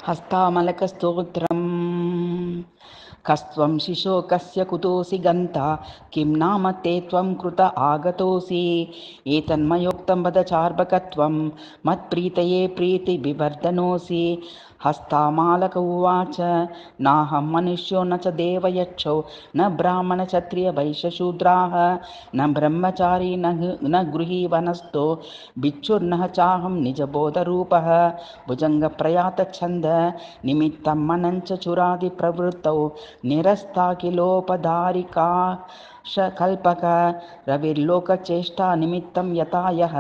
हस्तामलकस्तोत्रम् कस्त्वं शिशो कस्य कुतोऽसि गन्ता किं नाम ते त्वं कृत आगतोऽसि एतन्मयोक्तं वद चार्भकत्वं मत्प्रीतये प्रीतिविवर्धनोऽसि हस्तामालक उवाच नाहं मनुष्यो न च देवयक्षो न ब्राह्मणक्षत्रियवैश्यशूद्राः न ब्रह्मचारी न गृही वनस्थो भिक्षुर्नः चाहं निजबोधरूपः भुजङ्गप्रयातच्छन्द निमित्तं मनञ्च चुरादिप्रवृत्तौ निरस्ताकिलोपधारिकाशकल्पक रविर्लोकचेष्टा निमित्तं यथा यः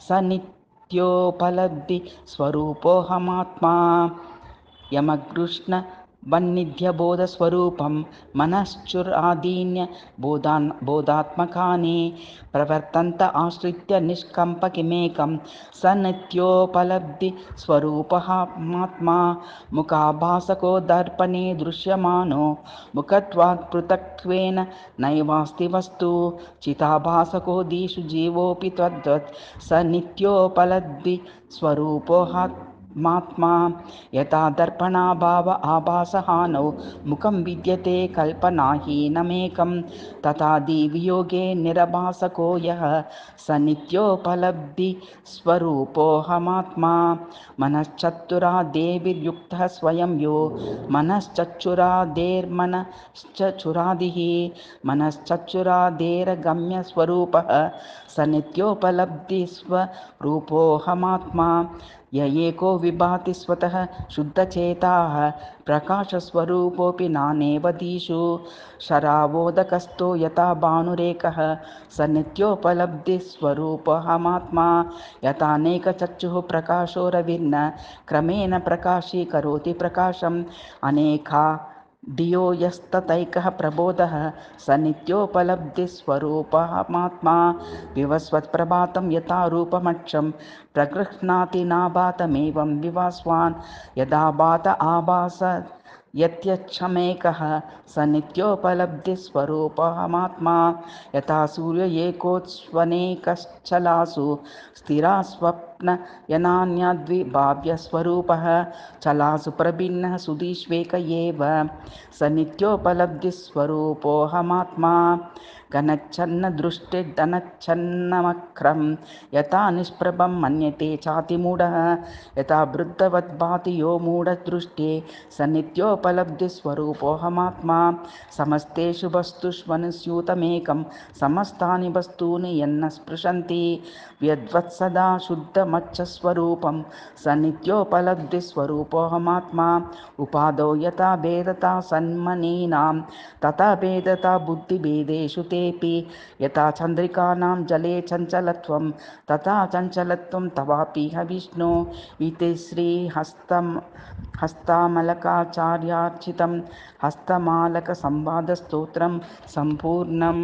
स नित्योपलब्धिस्वरूपोऽहमात्मा यमकृष्ण वन्निध्यबोधस्वरूपं मनश्चुरादीन्य बोधात्मकानि प्रवर्तन्त आश्रित्य निष्कम्प किमेकं स नित्योपलब्धिस्वरूपमात्मा मुखाभासको दर्पणे दृश्यमानो मुखत्वात् पृथक्त्वेन नैवास्ति वस्तु चिताभासको दिषु जीवोऽपि तद्वत् स नित्योपलब्धिस्वरूपोऽहमात्मा यथा दर्पणाभाव आभासहानौ मुखं विद्यते कल्पनाहीनमेकं तथा दिवियोगे निरभासको यः स नित्योपलब्धिस्वरूपोऽहमात्मा मनश्चतुरादेर्युक्तः स्वयं यो मनश्चतुरादेर्मनश्चतुरादिः मनश्चतुरादेर्गम्यस्वरूपः स नित्योपलब्धिस्वरूपोऽहमात्मा य एको विभाति स्वतः शुद्धचेताः प्रकाशस्वरूपोऽपि नानेव दिषु शरावोदकस्थो यथा भानुरेकः स नित्योपलब्धिस्वरूपोऽहमात्मा यथानेकचक्षुः प्रकाशो रविर्न क्रमेण प्रकाशीकरोति प्रकाशम् अनेका धियो यस्ततैकः प्रबोधः स नित्योपलब्धिस्वरूपमात्मा विवस्वत्प्रभातं यथा रूपमक्षं प्रगृह्णाति नाभातमेवं विभास्वान् यदा भात आभास यत्यक्षमेकः स नित्योपलब्धिस्वरूपमात्मा यथा सूर्य एकोत्स्वनेकश्चलासु स्थिरा स्वप्नयनान्यद्विभाव्यस्वरूपः चलासु प्रभिन्नः सुधीष्वेक एव स नित्योपलब्धिस्वरूपोऽहमात्मा गणच्छन्न दृष्टिर्धनच्छन्नमक्रं यथा निष्प्रभं मन्यते चातिमूढः यथा वृद्धवत् भाति यो मूढदृष्टे स नित्योपलब्धिस्वरूपोऽहमात्मा समस्तेषु वस्तुष्वनुस्यूतमेकं समस्तानि वस्तूनि यन्न स्पृशन्ति यद्वत्सदा शुद्धमच्छस्वरूपं स नित्योपलब्धिस्वरूपोऽहमात्मा उपादौ यथा भेदता सन्मनीनां तथा भेदता बुद्धिभेदेषु तेऽपि यथा चन्द्रिकानां जले चञ्चलत्वं तथा चञ्चलत्वं तवापि विष्णु इति हस्तामलकाचार्यार्चितं हस्तमालकसंवादस्तोत्रं सम्पूर्णम्।